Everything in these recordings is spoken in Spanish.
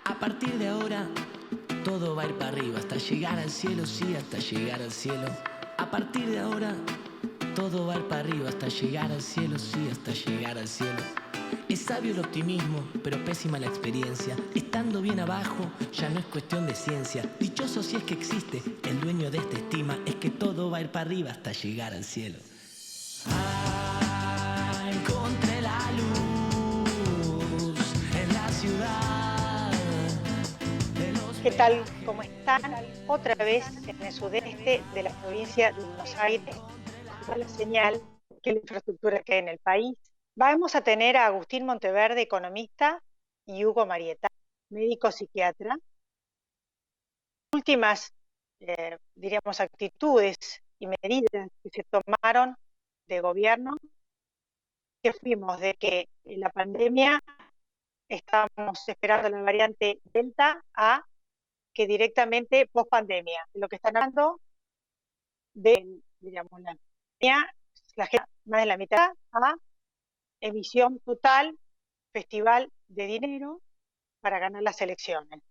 A partir de ahora, todo va a ir para arriba, hasta llegar al cielo, sí, hasta llegar al cielo. A partir de ahora, todo va a ir para arriba, hasta llegar al cielo, sí, hasta llegar al cielo. Es sabio el optimismo, pero pésima la experiencia. Estando bien abajo, ya no es cuestión de ciencia. Dichoso si es que existe, el dueño de esta estima es que todo va a ir para arriba hasta llegar al cielo. Ah, encontré la luz en la ciudad. ¿Qué tal? ¿Cómo están? Otra vez en el sudeste de la provincia de Buenos Aires, la señal que la infraestructura que hay en el país. Vamos a tener a Agustín Monteverde, economista, y Hugo Marieta, médico psiquiatra. Últimas, diríamos, actitudes y medidas que se tomaron de gobierno, que fuimos de que en la pandemia estábamos esperando la variante Delta a que directamente post pandemia, lo que están hablando de, digamos, la gente, más de la mitad a emisión total, festival de dinero para ganar las elecciones.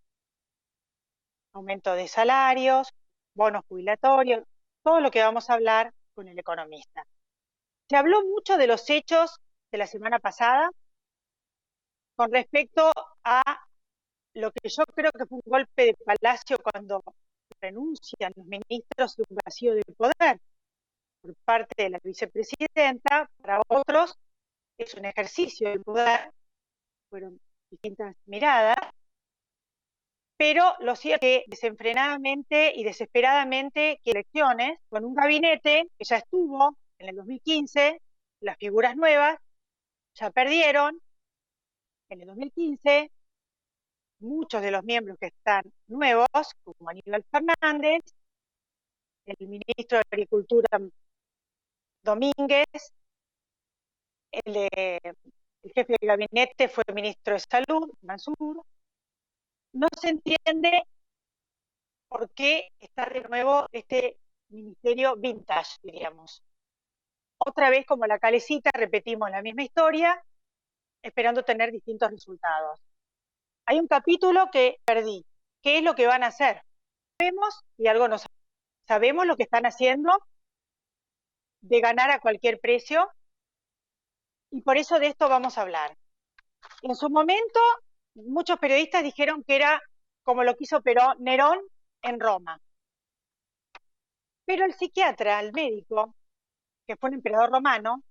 Aumento de salarios, bonos jubilatorios, todo lo que vamos a hablar con el economista. Se habló mucho de los hechos de la semana pasada con respecto a lo que yo creo que fue un golpe de palacio cuando renuncian los ministros y un vacío de poder por parte de la vicepresidenta. Para otros es un ejercicio del poder, fueron distintas miradas, pero lo cierto es que desenfrenadamente y desesperadamente que elecciones con un gabinete que ya estuvo en el 2015, las figuras nuevas ya perdieron en el 2015, muchos de los miembros que están nuevos, como Aníbal Fernández, el ministro de Agricultura Domínguez, el jefe de gabinete fue el ministro de Salud, Mansur. No se entiende por qué está de nuevo este ministerio vintage, diríamos. Otra vez, como la calecita, repetimos la misma historia, esperando tener distintos resultados. Hay un capítulo que perdí. ¿Qué es lo que van a hacer? Sabemos, y algo no sabemos lo que están haciendo, de ganar a cualquier precio, y por eso de esto vamos a hablar. En su momento, muchos periodistas dijeron que era como lo que hizo Nerón en Roma. Pero el psiquiatra, el médico, que fue un emperador romano,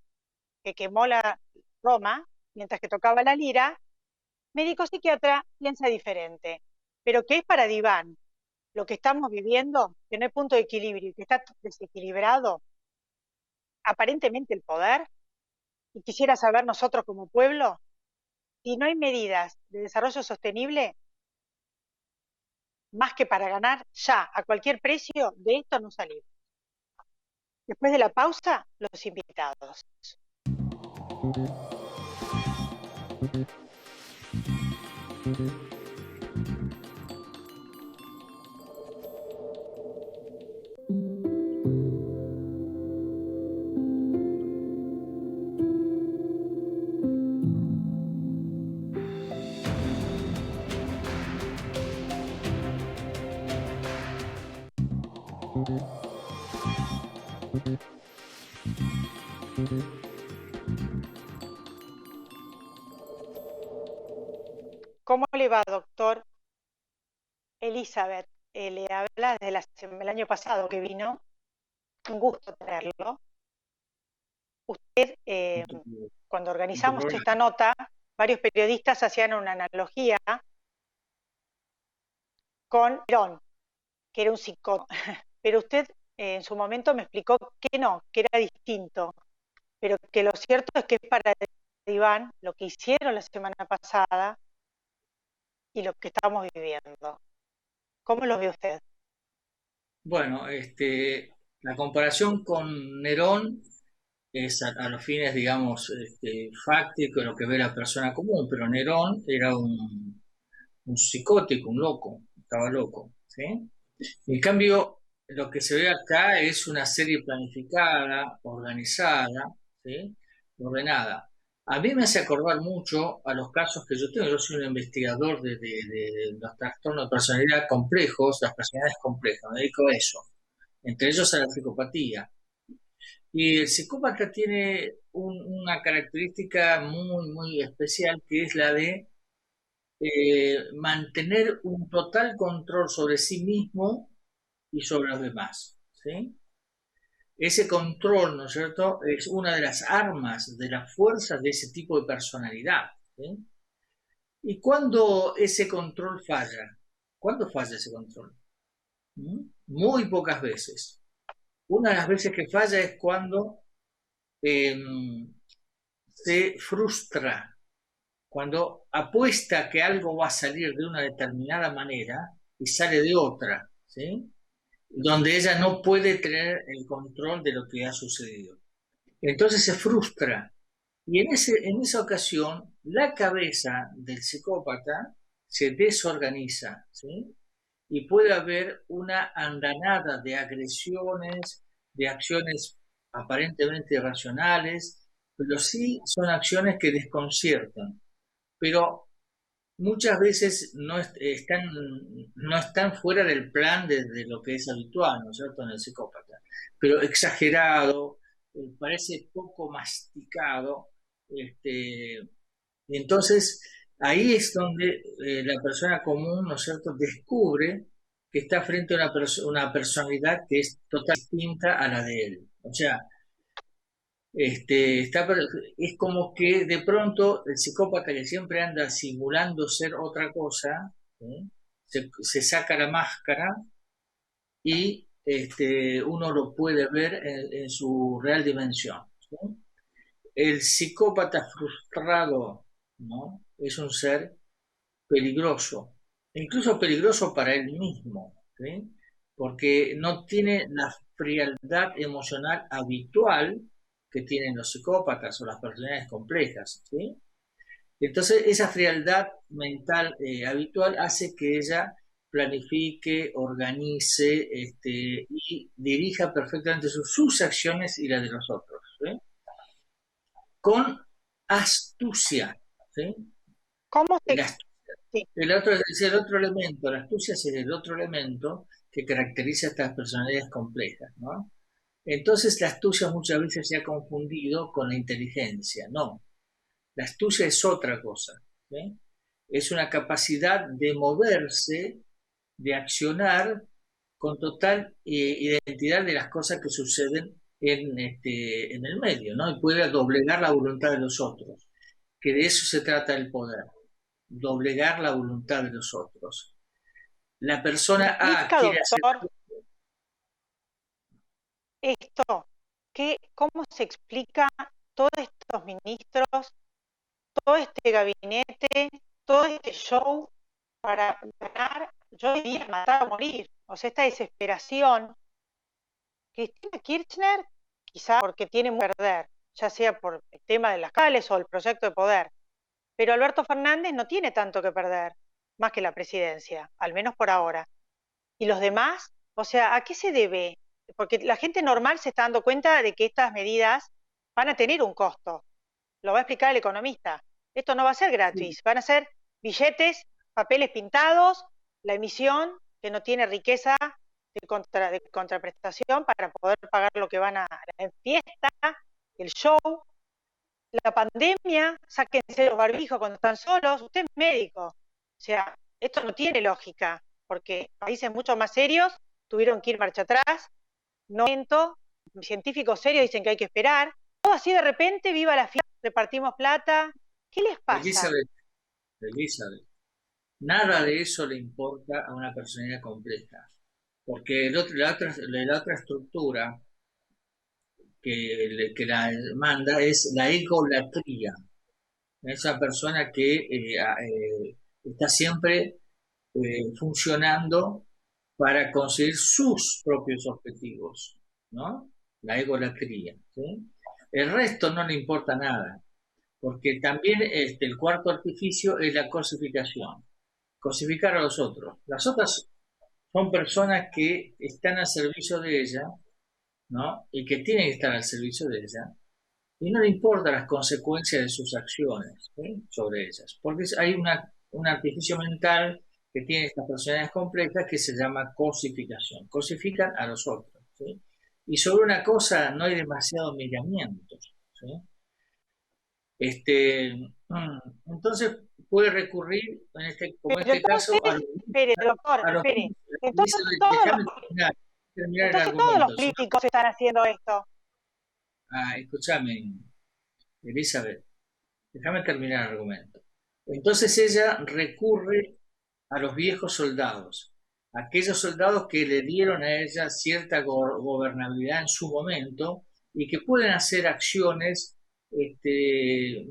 que quemó la Roma mientras que tocaba la lira, médico psiquiatra piensa diferente. Pero que es para diván lo que estamos viviendo, que no hay punto de equilibrio, que está desequilibrado, aparentemente el poder, y quisiera saber nosotros como pueblo, si no hay medidas de desarrollo sostenible, más que para ganar ya a cualquier precio, de esto no salimos. Después de la pausa, los invitados. ¿Cómo le va, doctor? Elizabeth, le habla desde el año pasado que vino. Un gusto tenerlo. Usted, cuando organizamos esta nota, varios periodistas hacían una analogía con Nerón, que era un psicópata. Pero usted en su momento me explicó que no, que era distinto. Pero que lo cierto es que es para Iván lo que hicieron la semana pasada y lo que estamos viviendo. ¿Cómo lo ve usted? Bueno, la comparación con Nerón es a los fines, digamos, fácticos, lo que ve la persona común, pero Nerón era un psicótico, un loco, estaba loco, ¿sí? En cambio, lo que se ve acá es una serie planificada, organizada, ¿sí? Ordenada. A mí me hace acordar mucho a los casos que yo tengo. Yo soy un investigador de los trastornos de personalidad complejos, las personalidades complejas, me dedico a eso, entre ellos a la psicopatía. Y el psicópata tiene una característica muy, muy especial, que es la de mantener un total control sobre sí mismo y sobre los demás, ¿sí? Ese control, ¿no es cierto?, es una de las armas, de las fuerzas de ese tipo de personalidad, ¿sí? ¿Y cuándo ese control falla? ¿Cuándo falla ese control? ¿Mm? Muy pocas veces. Una de las veces que falla es cuando eh, se frustra, cuando apuesta que algo va a salir de una determinada manera y sale de otra, ¿sí? Donde ella no puede tener el control de lo que ha sucedido. Entonces se frustra. Y en esa ocasión, la cabeza del psicópata se desorganiza, ¿sí? Y puede haber una andanada de agresiones, de acciones aparentemente irracionales, pero sí son acciones que desconciertan. Pero muchas veces no están fuera del plan de lo que es habitual, ¿no es cierto?, en el psicópata. Pero exagerado, parece poco masticado, y entonces ahí es donde la persona común, ¿no es cierto?, descubre que está frente a una personalidad que es totalmente distinta a la de él. O sea, es como que de pronto el psicópata, que siempre anda simulando ser otra cosa, ¿sí?, se saca la máscara y uno lo puede ver en su real dimensión, ¿sí? El psicópata frustrado, ¿no?, es un ser peligroso, incluso peligroso para él mismo, ¿sí?, porque no tiene la frialdad emocional habitual que tienen los psicópatas o las personalidades complejas, ¿sí? Entonces, esa frialdad mental habitual hace que ella planifique, organice, y dirija perfectamente sus acciones y las de los otros, ¿sí?, con astucia, ¿sí? ¿Cómo se...? La astucia. Sí. El otro elemento, la astucia es el otro elemento que caracteriza a estas personalidades complejas, ¿no? Entonces la astucia muchas veces se ha confundido con la inteligencia. No, la astucia es otra cosa, ¿sí? Es una capacidad de moverse, de accionar con total identidad de las cosas que suceden en el medio, ¿no? Y puede doblegar la voluntad de los otros, que de eso se trata el poder, doblegar la voluntad de los otros. La ¿Me persona A explica, quiere hacer... doctor, esto? ¿Cómo se explica todos estos ministros, todo este gabinete, todo este show para ganar, yo diría matar o morir? O sea, esta desesperación. Cristina Kirchner, quizá porque tiene mucho que perder, ya sea por el tema de las cales o el proyecto de poder, pero Alberto Fernández no tiene tanto que perder, más que la presidencia, al menos por ahora. ¿Y los demás? O sea, ¿a qué se debe? Porque la gente normal se está dando cuenta de que estas medidas van a tener un costo. Lo va a explicar el economista. Esto no va a ser gratis, van a ser billetes, papeles pintados, la emisión, que no tiene riqueza de contraprestación para poder pagar lo que van a la fiesta, el show, la pandemia, sáquense los barbijos cuando están solos, usted es médico. O sea, esto no tiene lógica, porque países mucho más serios tuvieron que ir marcha atrás, no momento, científicos serios dicen que hay que esperar, todo así de repente, viva la fiesta, repartimos plata, ¿qué les pasa? Elizabeth, nada de eso le importa a una personalidad compleja, porque la otra estructura que la manda es la egolatría. Esa persona que está siempre funcionando para conseguir sus propios objetivos, ¿no? La egolatría, ¿sí? El resto no le importa nada, porque también el cuarto artificio es la cosificación, cosificar a los otros. Las otras son personas que están al servicio de ella, ¿no?, y que tienen que estar al servicio de ella, y no le importan las consecuencias de sus acciones, ¿sí? Sobre ellas, porque hay un artificio mental que tiene estas personalidades complejas que se llama cosificación. Cosifican a los otros, ¿sí? Y sobre una cosa no hay demasiados miramientos, ¿sí? Entonces puede recurrir, como en Pero este entonces, caso, espere, doctor, a los espere. Entonces todos los, terminar el entonces todos los argumento. políticos están haciendo esto. Escúchame, Elizabeth, déjame terminar el argumento. Entonces ella recurre a los viejos soldados, aquellos soldados que le dieron a ella cierta gobernabilidad en su momento y que pueden hacer acciones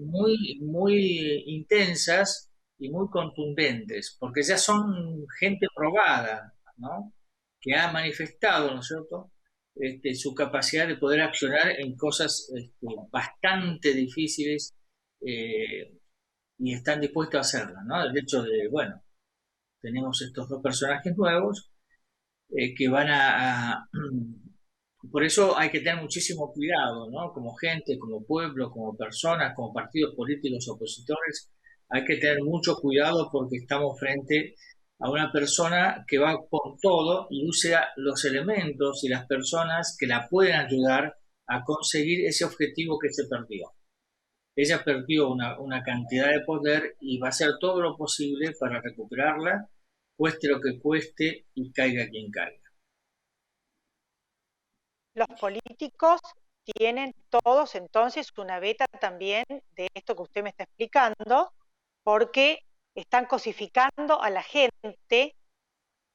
muy, muy intensas y muy contundentes, porque ya son gente probada, ¿no? Que ha manifestado, ¿no es cierto?, su capacidad de poder accionar en cosas bastante difíciles, y están dispuestos a hacerla, ¿no? El hecho de, bueno, tenemos estos dos personajes nuevos que van Por eso hay que tener muchísimo cuidado, ¿no? Como gente, como pueblo, como personas, como partidos políticos opositores, hay que tener mucho cuidado porque estamos frente a una persona que va por todo y usa los elementos y las personas que la pueden ayudar a conseguir ese objetivo que se perdió. Ella perdió una cantidad de poder y va a hacer todo lo posible para recuperarla, cueste lo que cueste y caiga quien caiga. Los políticos tienen todos entonces una beta también de esto que usted me está explicando, porque están cosificando a la gente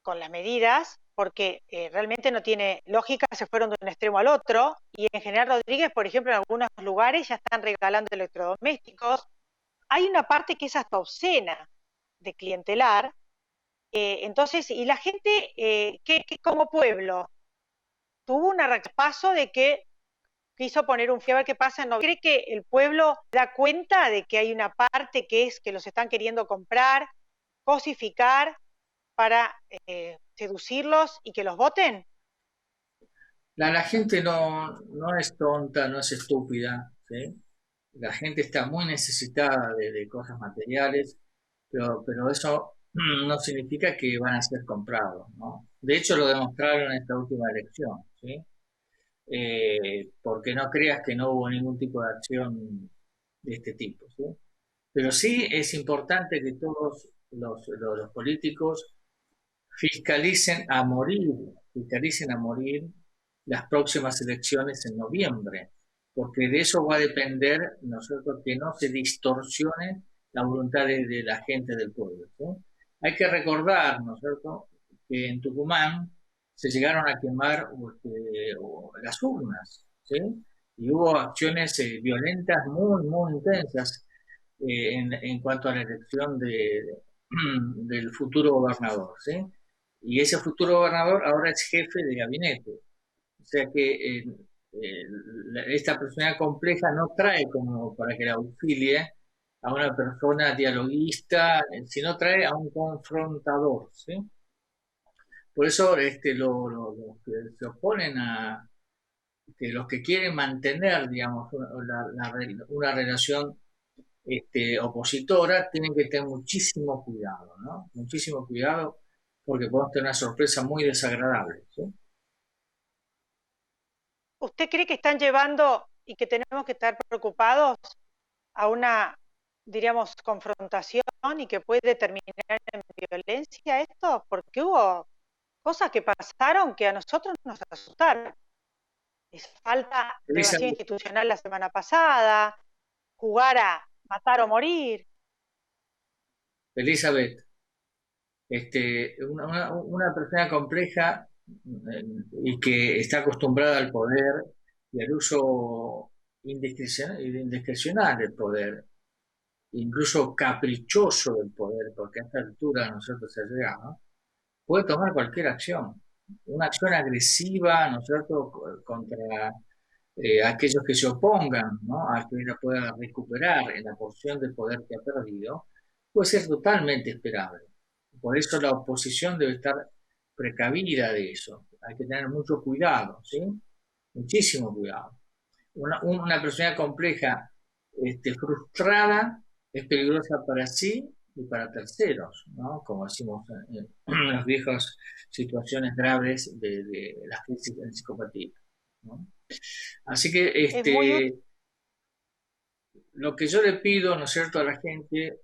con las medidas, porque realmente no tiene lógica, se fueron de un extremo al otro, y en General Rodríguez, por ejemplo, en algunos lugares ya están regalando electrodomésticos. Hay una parte que es hasta obscena de clientelar, entonces, y la gente que como pueblo tuvo un arraspazo de que quiso poner un fie a ver qué pasa. ¿No cree que el pueblo da cuenta de que hay una parte que es que los están queriendo comprar, cosificar para seducirlos y que los voten? La gente no es tonta, no es estúpida, ¿sí? La gente está muy necesitada de cosas materiales, pero eso no significa que van a ser comprados, ¿no? De hecho, lo demostraron en esta última elección, ¿sí? Porque no creas que no hubo ningún tipo de acción de este tipo, ¿sí? Pero sí es importante que todos los políticos fiscalicen a morir las próximas elecciones en noviembre, porque de eso va a depender, ¿no es cierto?, que no se distorsione la voluntad de la gente del pueblo, ¿sí? Hay que recordar, ¿no es cierto?, que en Tucumán se llegaron a quemar las urnas, ¿sí? Y hubo acciones violentas muy, muy intensas en cuanto a la elección del futuro gobernador, ¿sí? Y ese futuro gobernador ahora es jefe de gabinete. O sea que esta personalidad compleja no trae como para que la auxilie a una persona dialoguista, sino trae a un confrontador, ¿sí? Por eso los que se oponen que los que quieren mantener, digamos, una relación opositora, tienen que tener muchísimo cuidado, ¿no? Muchísimo cuidado porque podemos tener una sorpresa muy desagradable, ¿sí? ¿Usted cree que están llevando y que tenemos que estar preocupados a una, diríamos, confrontación y que puede terminar en violencia esto? Porque hubo cosas que pasaron que a nosotros nos asustaron. Les falta de vacío Elizabeth, institucional la semana pasada, jugar a matar o morir. Elizabeth, una persona compleja y que está acostumbrada al poder y al uso indiscrecional del poder, incluso caprichoso del poder, porque a esta altura nosotros se llega, ¿no? Puede tomar cualquier acción, una acción agresiva, ¿no es cierto?, contra aquellos que se opongan, ¿no?, a que ella pueda recuperar en la porción de poder que ha perdido, puede ser totalmente esperable. Por eso la oposición debe estar precavida de eso. Hay que tener mucho cuidado, ¿sí? Muchísimo cuidado. una personalidad compleja, frustrada, es peligrosa para sí y para terceros, ¿no? Como decimos en las viejas situaciones graves de las crisis en psicopatía, ¿no? Así que Es muy útil. lo que yo le pido, ¿no es cierto?, a la gente,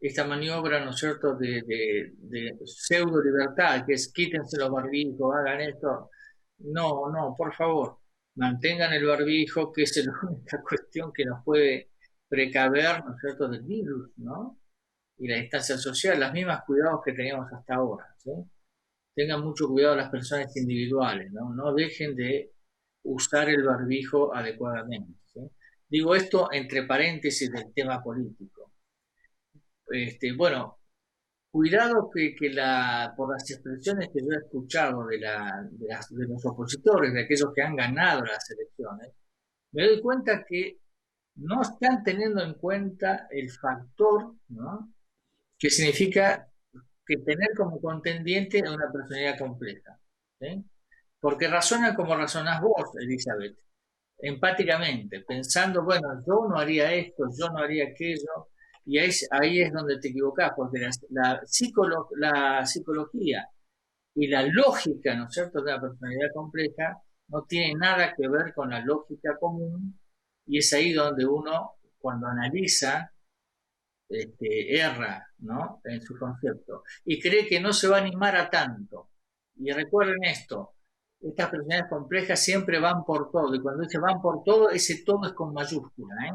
esta maniobra, ¿no es cierto?, de pseudo libertad, que es quítense los barbijos, hagan esto. No, no, por favor, mantengan el barbijo, que es la única cuestión que nos puede precaver, ¿no es cierto?, del virus, ¿no? Y la distancia social, los mismos cuidados que teníamos hasta ahora, ¿sí? Tengan mucho cuidado las personas individuales, ¿no? No dejen de usar el barbijo adecuadamente, ¿sí? Digo esto entre paréntesis del tema político. Bueno, cuidado por las expresiones que yo he escuchado de los opositores, de aquellos que han ganado las elecciones, me doy cuenta que no están teniendo en cuenta el factor, ¿no?, que significa que tener como contendiente a una personalidad compleja, ¿sí? Porque razonan como razonás vos, Elizabeth, empáticamente, pensando, bueno, yo no haría esto, yo no haría aquello, y ahí es donde te equivocás, porque la psicología y la lógica, ¿no es cierto?, de la personalidad compleja no tiene nada que ver con la lógica común, y es ahí donde uno, cuando analiza, erra, ¿no?, en su concepto, y cree que no se va a animar a tanto. Y recuerden esto, estas personalidades complejas siempre van por todo, y cuando dice van por todo, ese todo es con mayúscula, ¿eh?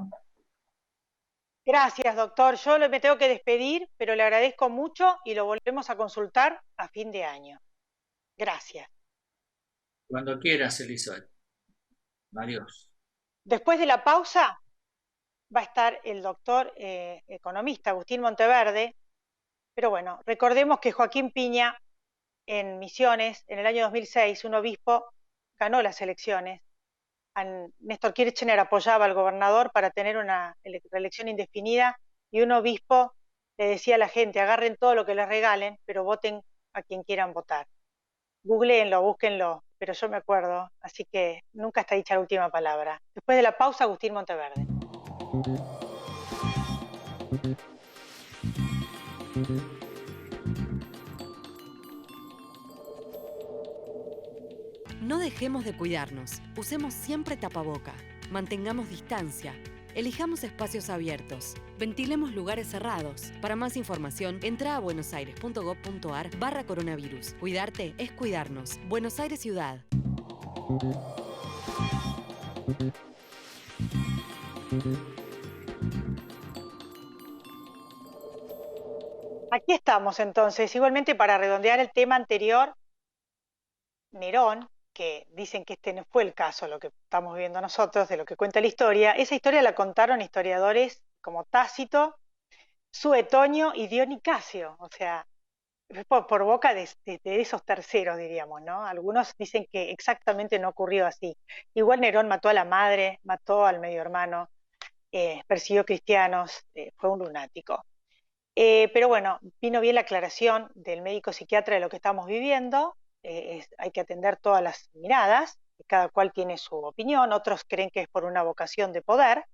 Gracias, doctor. Yo me tengo que despedir, pero le agradezco mucho y lo volvemos a consultar a fin de año. Gracias. Cuando quieras, Elizabeth. Adiós. Después de la pausa va a estar el doctor economista Agustín Monteverde, pero bueno, recordemos que Joaquín Piña en Misiones, en el año 2006, un obispo ganó las elecciones. Néstor Kirchner apoyaba al gobernador para tener una reelección indefinida y un obispo le decía a la gente, agarren todo lo que les regalen, pero voten a quien quieran votar. Googleenlo, búsquenlo, pero yo me acuerdo, así que nunca está dicha la última palabra. Después de la pausa, Agustín Monteverde. No dejemos de cuidarnos. Usemos siempre tapaboca. Mantengamos distancia. Elijamos espacios abiertos. Ventilemos lugares cerrados. Para más información, entra a buenosaires.gov.ar/coronavirus. Cuidarte es cuidarnos. Buenos Aires Ciudad. Aquí estamos entonces, igualmente para redondear el tema anterior, Nerón, que dicen que este no fue el caso, lo que estamos viendo nosotros, de lo que cuenta la historia, esa historia la contaron historiadores como Tácito, Suetonio y Dionicasio, o sea, por boca de esos terceros, diríamos, ¿no? Algunos dicen que exactamente no ocurrió así. Igual Nerón mató a la madre, mató al medio hermano, persiguió cristianos, fue un lunático. Pero bueno, vino bien la aclaración del médico psiquiatra de lo que estamos viviendo. Hay que atender todas las miradas, cada cual tiene su opinión, otros creen que es por una vocación de poder,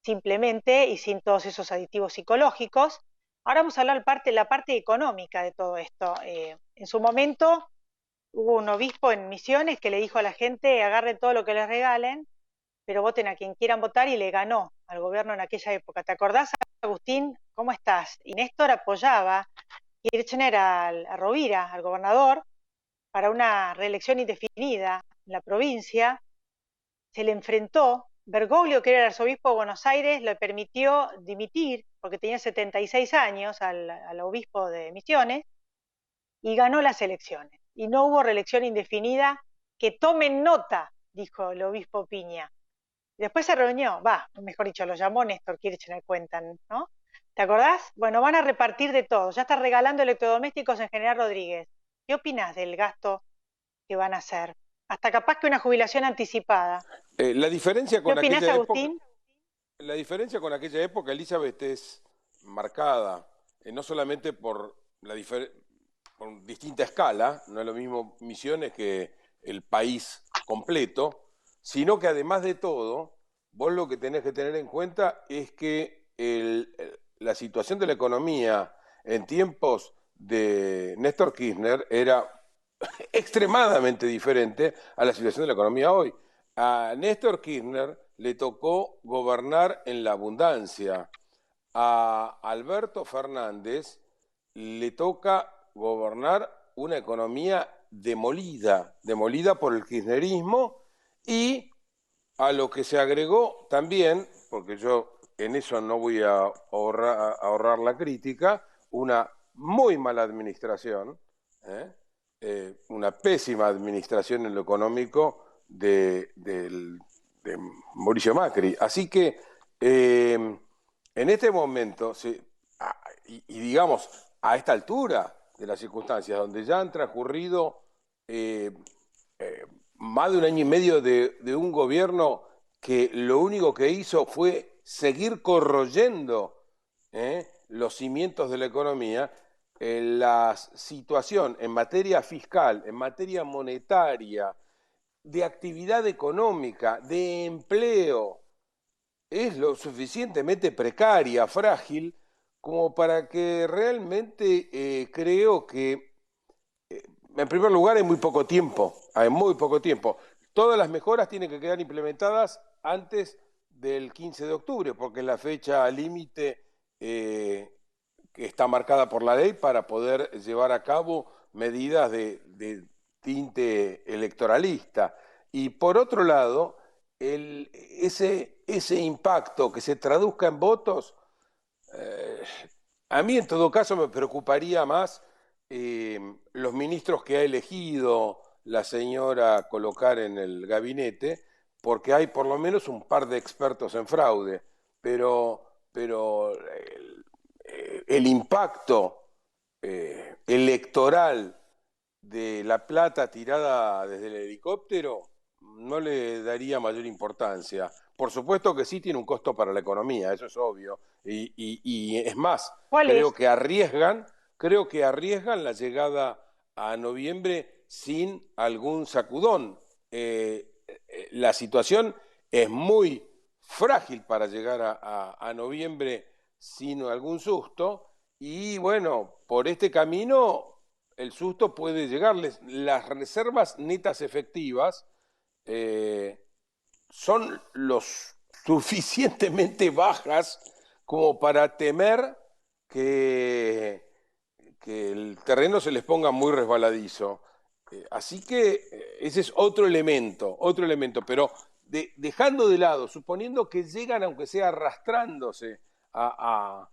simplemente, y sin todos esos aditivos psicológicos. Ahora vamos a hablar la parte económica de todo esto. En su momento hubo un obispo en Misiones que le dijo a la gente, agarren todo lo que les regalen, pero voten a quien quieran votar, y le ganó al gobierno en aquella época. ¿Te acordás, Agustín? ¿Cómo estás? Y Néstor apoyaba Kirchner a Rovira, al gobernador, para una reelección indefinida en la provincia. Se le enfrentó, Bergoglio, que era el arzobispo de Buenos Aires, le permitió dimitir, porque tenía 76 años, al obispo de Misiones, y ganó las elecciones. Y no hubo reelección indefinida. Que tomen nota, dijo el obispo Piña. Después se reunió, mejor dicho, lo llamó Néstor Kirchner, cuentan, ¿no? ¿Te acordás? Bueno, van a repartir de todo. Ya está regalando electrodomésticos en General Rodríguez. ¿Qué opinás del gasto que van a hacer? Hasta capaz que una jubilación anticipada. La diferencia con ¿Qué opinás, aquella época, Agustín? la diferencia con aquella época, Elizabeth, es marcada, no solamente por distinta escala, no es lo mismo Misiones que el país completo, sino que además de todo, vos lo que tenés que tener en cuenta es que la situación de la economía en tiempos de Néstor Kirchner era extremadamente diferente a la situación de la economía hoy. A Néstor Kirchner le tocó gobernar en la abundancia. A Alberto Fernández le toca gobernar una economía demolida por el kirchnerismo, y a lo que se agregó también, porque yo en eso no voy a ahorrar la crítica, una muy mala administración, una pésima administración en lo económico de Mauricio Macri. Así que en este momento, y digamos, a esta altura de las circunstancias, donde ya han transcurrido más de 1 año y medio de un gobierno que lo único que hizo fue seguir corroyendo los cimientos de la economía, la situación en materia fiscal, en materia monetaria, de actividad económica, de empleo, es lo suficientemente precaria, frágil, como para que realmente creo que, en primer lugar, hay muy poco tiempo. Todas las mejoras tienen que quedar implementadas antes del 15 de octubre, porque es la fecha límite que está marcada por la ley para poder llevar a cabo medidas de tinte electoralista. Y por otro lado, ese impacto que se traduzca en votos, a mí en todo caso me preocuparía más los ministros que ha elegido la señora colocar en el gabinete, porque hay por lo menos un par de expertos en fraude, pero el impacto electoral de la plata tirada desde el helicóptero no le daría mayor importancia. Por supuesto que sí tiene un costo para la economía, eso es obvio, y es más, creo que arriesgan la llegada a noviembre sin algún sacudón. La situación es muy frágil para llegar a noviembre sin algún susto, y bueno, por este camino el susto puede llegarles. Las reservas netas efectivas son los suficientemente bajas como para temer que el terreno se les ponga muy resbaladizo. Así que ese es otro elemento, pero dejando de lado, suponiendo que llegan, aunque sea arrastrándose a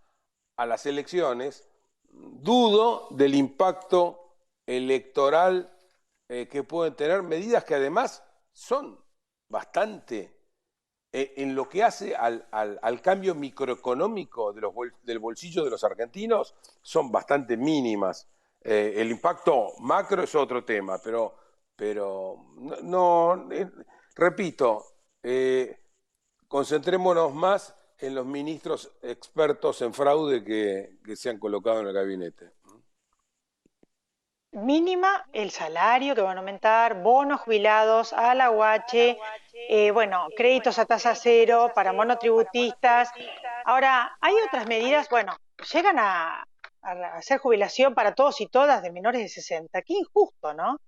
las elecciones, dudo del impacto electoral que pueden tener medidas que además son bastante, en lo que hace al cambio microeconómico del bolsillo de los argentinos, son bastante mínimas. El impacto macro es otro tema, pero repito, concentrémonos más en los ministros expertos en fraude que se han colocado en el gabinete. Mínima el salario que van a aumentar, bonos jubilados, ALA-UH, créditos a tasa cero para monotributistas. Ahora, hay otras medidas, llegan a hacer jubilación para todos y todas de menores de 60. Qué injusto, ¿no?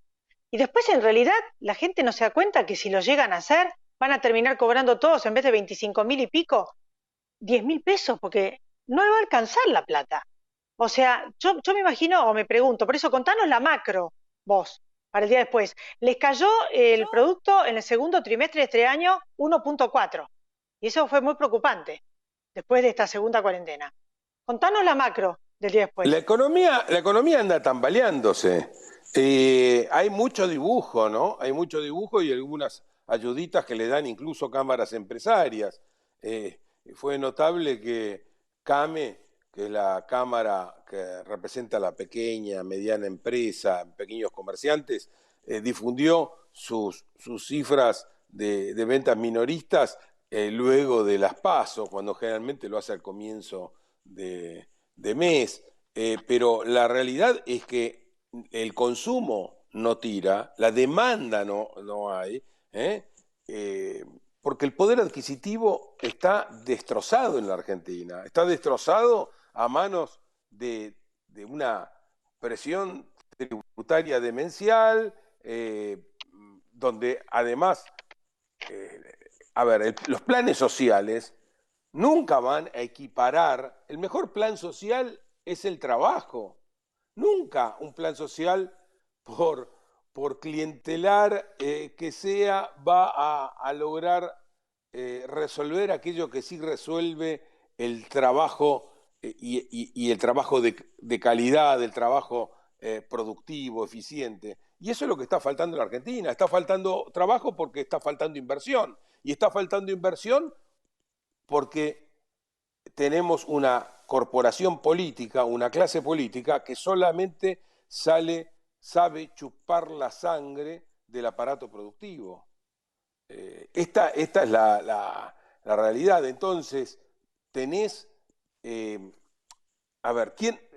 Y después, en realidad, la gente no se da cuenta que si lo llegan a hacer, van a terminar cobrando todos, en vez de 25.000 y pico, 10.000 pesos, porque no le va a alcanzar la plata. O sea, yo me imagino o me pregunto, por eso contanos la macro, vos, para el día después. Les cayó el producto en el segundo trimestre de este año 1.4, y eso fue muy preocupante después de esta segunda cuarentena. Contanos la macro del día después. La economía anda tambaleándose. Hay mucho dibujo, ¿no? Hay mucho dibujo y algunas ayuditas que le dan incluso cámaras empresarias. Fue notable que CAME, que es la cámara que representa a la pequeña, mediana empresa, pequeños comerciantes, difundió sus cifras de ventas minoristas luego de las PASO, cuando generalmente lo hace al comienzo de mes. Pero la realidad es que el consumo no tira, la demanda no hay, porque el poder adquisitivo está destrozado en la Argentina, está destrozado a manos de una presión tributaria demencial, donde además, los planes sociales nunca van a equiparar. El mejor plan social es el trabajo. Nunca un plan social por clientelar que sea va a lograr resolver aquello que sí resuelve el trabajo y el trabajo de calidad, el trabajo productivo, eficiente. Y eso es lo que está faltando en la Argentina. Está faltando trabajo porque está faltando inversión. Y está faltando inversión porque tenemos una corporación política, una clase política que solamente sabe chupar la sangre del aparato productivo. Esta es la realidad. Entonces, tenés...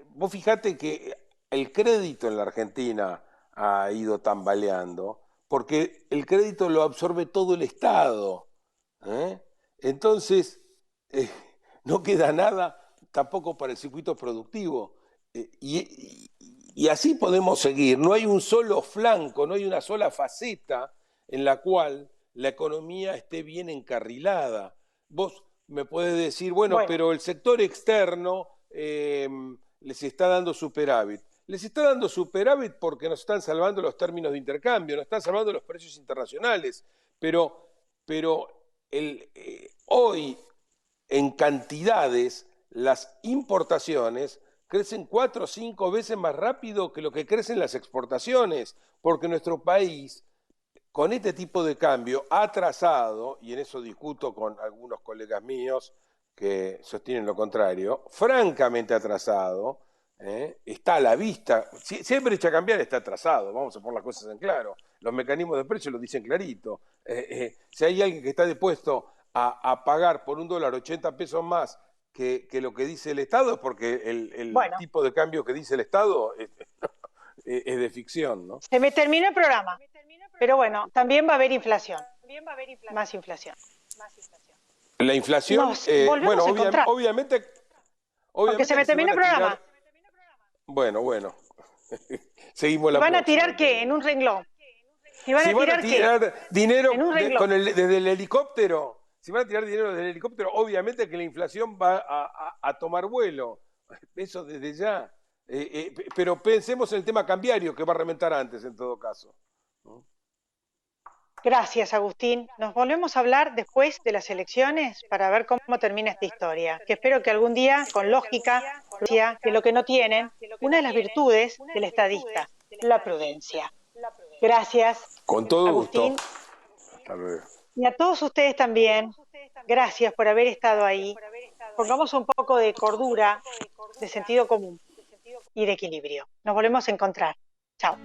vos fijate que el crédito en la Argentina ha ido tambaleando, porque el crédito lo absorbe todo el Estado. Entonces, no queda nada tampoco para el circuito productivo. Y así podemos seguir. No hay un solo flanco, no hay una sola faceta en la cual la economía esté bien encarrilada. Vos me podés decir, bueno, pero el sector externo les está dando superávit. Les está dando superávit porque nos están salvando los términos de intercambio, nos están salvando los precios internacionales. Pero hoy, en cantidades, las importaciones crecen 4 o 5 veces más rápido que lo que crecen las exportaciones, porque nuestro país, con este tipo de cambio, ha atrasado, y en eso discuto con algunos colegas míos que sostienen lo contrario, francamente atrasado, está a la vista. Si hay brecha cambiaria, está atrasado, vamos a poner las cosas en claro. Los mecanismos de precio lo dicen clarito. Si hay alguien que está dispuesto a pagar por $1 80 pesos más que lo que dice el Estado, es porque el tipo de cambio que dice el Estado es de ficción, ¿no? Se me terminó el programa, pero bueno, también va a haber inflación, más inflación. La inflación, bueno, obviamente porque se me terminó el programa. Bueno. Seguimos la ¿Van próxima. a tirar qué? En un renglón. Si van a tirar dinero desde el helicóptero, si van a tirar dinero desde el helicóptero, obviamente que la inflación va a tomar vuelo. Eso desde ya. Pero pensemos en el tema cambiario, que va a reventar antes en todo caso. Gracias, Agustín. Nos volvemos a hablar después de las elecciones para ver cómo termina esta historia, que espero que algún día, con lógica, que lo que no tienen, una de las virtudes del estadista, la prudencia. Gracias, con todo Agustín. Gusto. Hasta luego. Y a todos ustedes también, gracias por haber estado ahí. Pongamos un poco de cordura, de sentido común y de equilibrio. Nos volvemos a encontrar. Chao.